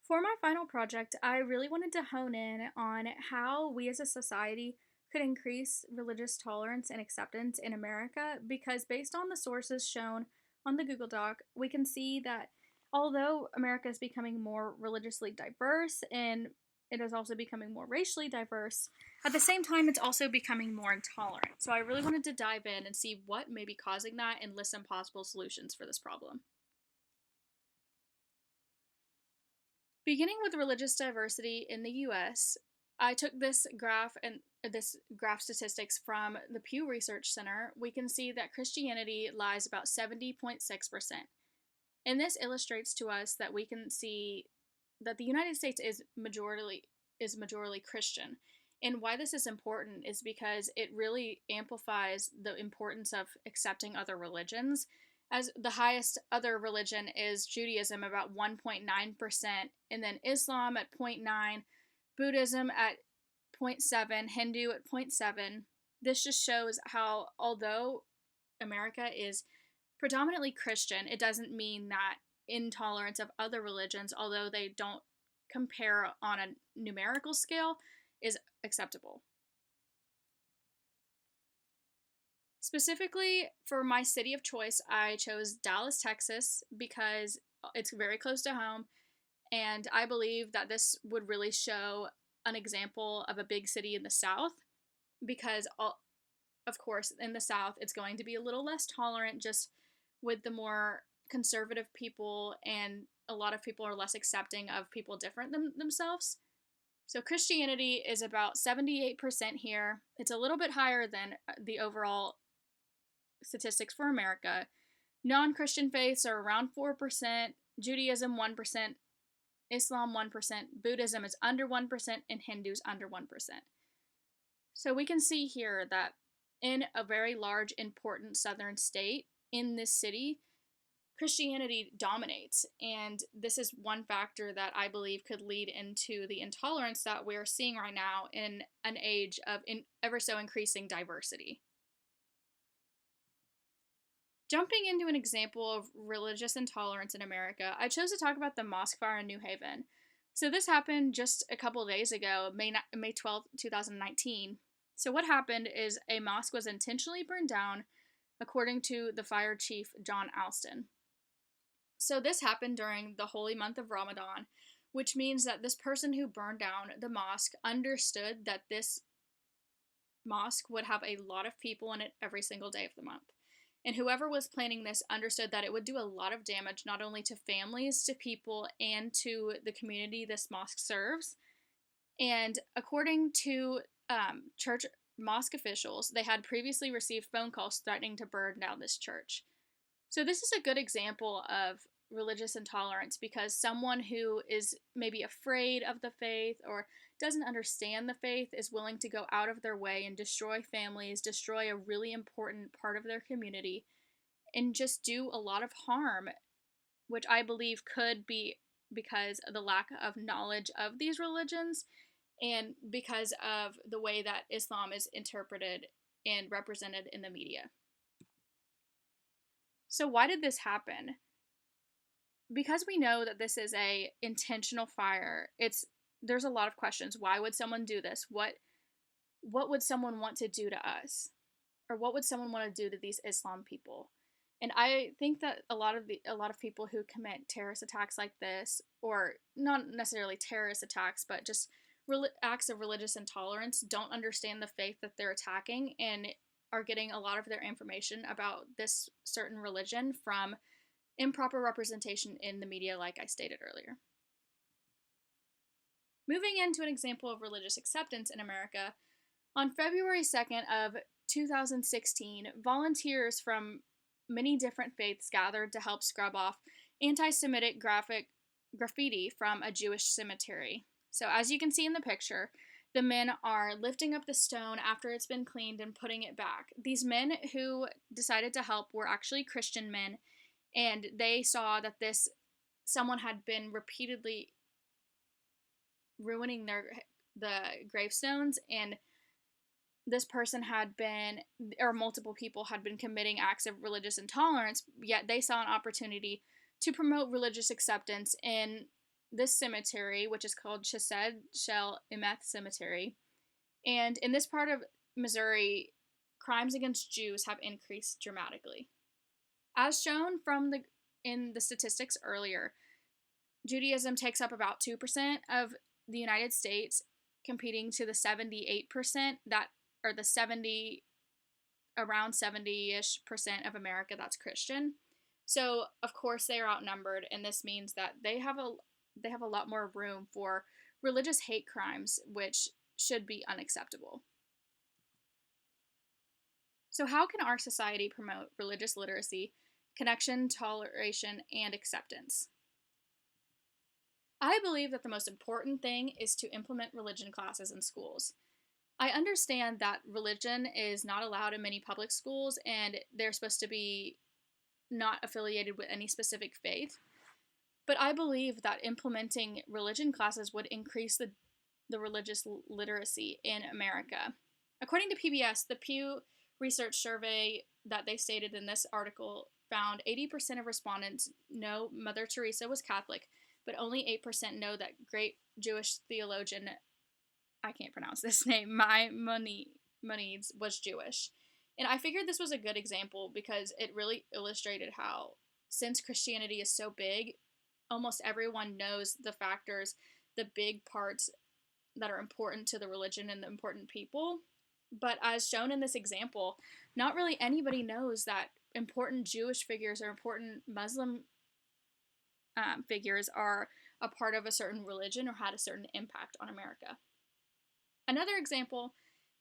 For my final project, I really wanted to hone in on how we as a society could increase religious tolerance and acceptance in America because, based on the sources shown on the Google Doc, we can see that although America is becoming more religiously diverse and it is also becoming more racially diverse, at the same time, it's also becoming more intolerant. So, I really wanted to dive in and see what may be causing that and list some possible solutions for this problem. Beginning with religious diversity in the US, I took this graph and this graph statistics from the Pew Research Center. We can see that Christianity lies about 70.6%. And this illustrates to us that we can see that the United States is majorly Christian. And why this is important is because it really amplifies the importance of accepting other religions. As the highest other religion is Judaism, about 1.9%, and then Islam at zero point 0.9, Buddhism at zero point 0.7, Hindu at zero point 0.7. This just shows how, although America is predominantly Christian, it doesn't mean that intolerance of other religions, although they don't compare on a numerical scale, is acceptable. Specifically for my city of choice, I chose Dallas, Texas because it's very close to home, and I believe that this would really show an example of a big city in the South because, of course, in the South, it's going to be a little less tolerant just with the more conservative people, and a lot of people are less accepting of people different than themselves. So Christianity is about 78% here. It's a little bit higher than the overall statistics for America. Non Christian faiths are around 4%, Judaism 1%, Islam 1%, Buddhism is under 1%, and Hindus under 1%. So we can see here that in a very large, important southern state, in this city, Christianity dominates. And this is one factor that I believe could lead into the intolerance that we're seeing right now in an age of ever so increasing diversity. Jumping into an example of religious intolerance in America, I chose to talk about the mosque fire in New Haven. So this happened just a couple of days ago, May 12th, 2019. So what happened is a mosque was intentionally burned down, according to the fire chief, John Alston. So this happened during the holy month of Ramadan, which means that this person who burned down the mosque understood that this mosque would have a lot of people in it every single day of the month. And whoever was planning this understood that it would do a lot of damage, not only to families, to people, and to the community this mosque serves. And according to church mosque officials, they had previously received phone calls threatening to burn down this church. So this is a good example of religious intolerance because someone who is maybe afraid of the faith or doesn't understand the faith is willing to go out of their way and destroy families, destroy a really important part of their community, and just do a lot of harm, which I believe could be because of the lack of knowledge of these religions and because of the way that Islam is interpreted and represented in the media. So why did this happen? Because we know that this is a intentional fire, there's a lot of questions. Why would someone do this? What would someone want to do to us? Or what would someone want to do to these Islam people? And I think that a lot of people who commit terrorist attacks like this, or not necessarily terrorist attacks, but just acts of religious intolerance, don't understand the faith that they're attacking and are getting a lot of their information about this certain religion from improper representation in the media, like I stated earlier. Moving into an example of religious acceptance in America, on February 2nd of 2016, volunteers from many different faiths gathered to help scrub off anti-Semitic graffiti from a Jewish cemetery. So as you can see in the picture, the men are lifting up the stone after it's been cleaned and putting it back. These men who decided to help were actually Christian men, and they saw that someone had been repeatedly ruining the gravestones, and this person had been, or multiple people had been committing acts of religious intolerance, yet they saw an opportunity to promote religious acceptance in this cemetery, which is called Chesed Shel Emeth Cemetery. And in this part of Missouri, crimes against Jews have increased dramatically. As shown in the statistics earlier, Judaism takes up about 2% of the United States, competing to the 78% that or the 70 around 70-ish percent of America that's Christian. So, of course, they are outnumbered, and this means that they have a lot more room for religious hate crimes, which should be unacceptable. So, how can our society promote religious literacy, connection, toleration, and acceptance? I believe that the most important thing is to implement religion classes in schools. I understand that religion is not allowed in many public schools and they're supposed to be not affiliated with any specific faith. But I believe that implementing religion classes would increase the religious literacy in America. According to PBS, the Pew Research survey that they stated in this article found 80% of respondents know Mother Teresa was Catholic, but only 8% know that great Jewish theologian, I can't pronounce this name, Maimonides, was Jewish. And I figured this was a good example because it really illustrated how, since Christianity is so big, almost everyone knows the factors, the big parts that are important to the religion and the important people. But as shown in this example, not really anybody knows that important Jewish figures or important Muslim figures are a part of a certain religion or had a certain impact on America. Another example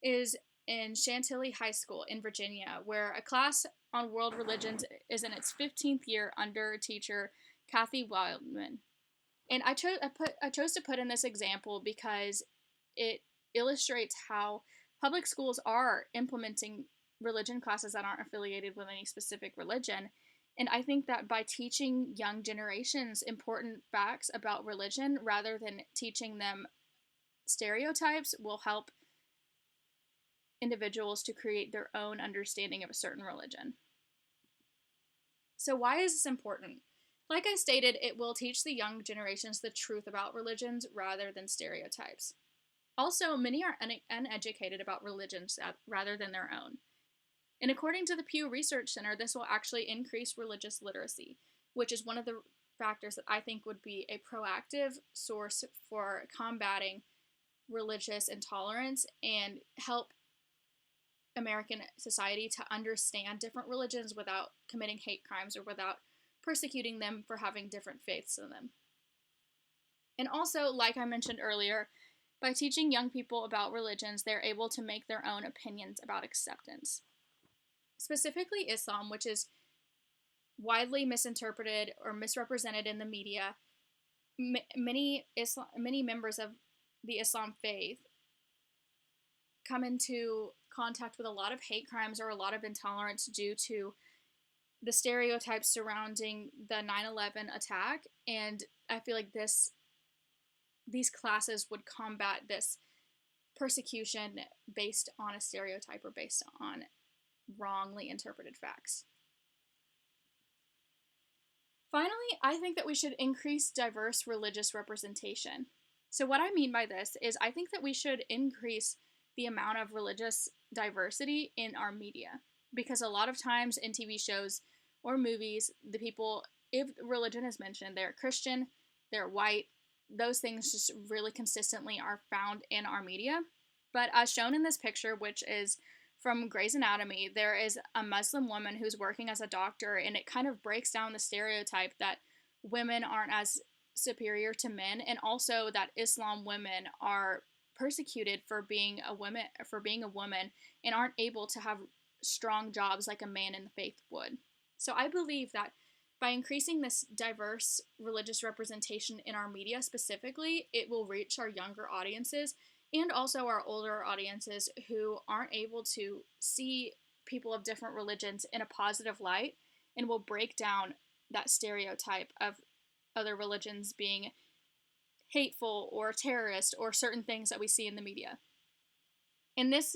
is in Chantilly High School in Virginia, where a class on world religions is in its 15th year under teacher Kathy Wildman. And I chose to put in this example because it illustrates how public schools are implementing religion classes that aren't affiliated with any specific religion. And I think that by teaching young generations important facts about religion rather than teaching them stereotypes will help individuals to create their own understanding of a certain religion. So, why is this important? Like I stated, it will teach the young generations the truth about religions rather than stereotypes. Also, many are uneducated about religions rather than their own. And according to the Pew Research Center, this will actually increase religious literacy, which is one of the factors that I think would be a proactive source for combating religious intolerance and help American society to understand different religions without committing hate crimes or without persecuting them for having different faiths in them. And also, like I mentioned earlier, by teaching young people about religions, they're able to make their own opinions about acceptance. Specifically Islam, which is widely misinterpreted or misrepresented in the media, many members of the Islam faith come into contact with a lot of hate crimes or a lot of intolerance due to the stereotypes surrounding the 9/11 attack, and I feel like these classes would combat this persecution based on a stereotype or based on wrongly interpreted facts. Finally, I think that we should increase diverse religious representation. So, what I mean by this is I think that we should increase the amount of religious diversity in our media. Because a lot of times in TV shows or movies, the people, if religion is mentioned, they're Christian, they're white, those things just really consistently are found in our media. But as shown in this picture, which is from Grey's Anatomy, there is a Muslim woman who's working as a doctor, and it kind of breaks down the stereotype that women aren't as superior to men, and also that Islam women are persecuted for being a woman and aren't able to have strong jobs like a man in the faith would. So I believe that by increasing this diverse religious representation in our media specifically, it will reach our younger audiences and also our older audiences who aren't able to see people of different religions in a positive light, and will break down that stereotype of other religions being hateful or terrorist or certain things that we see in the media. And this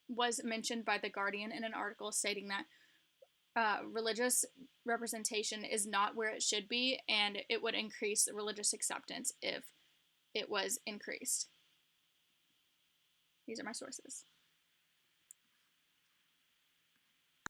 was mentioned by The Guardian in an article stating that religious representation is not where it should be, and it would increase religious acceptance if it was increased. These are my sources.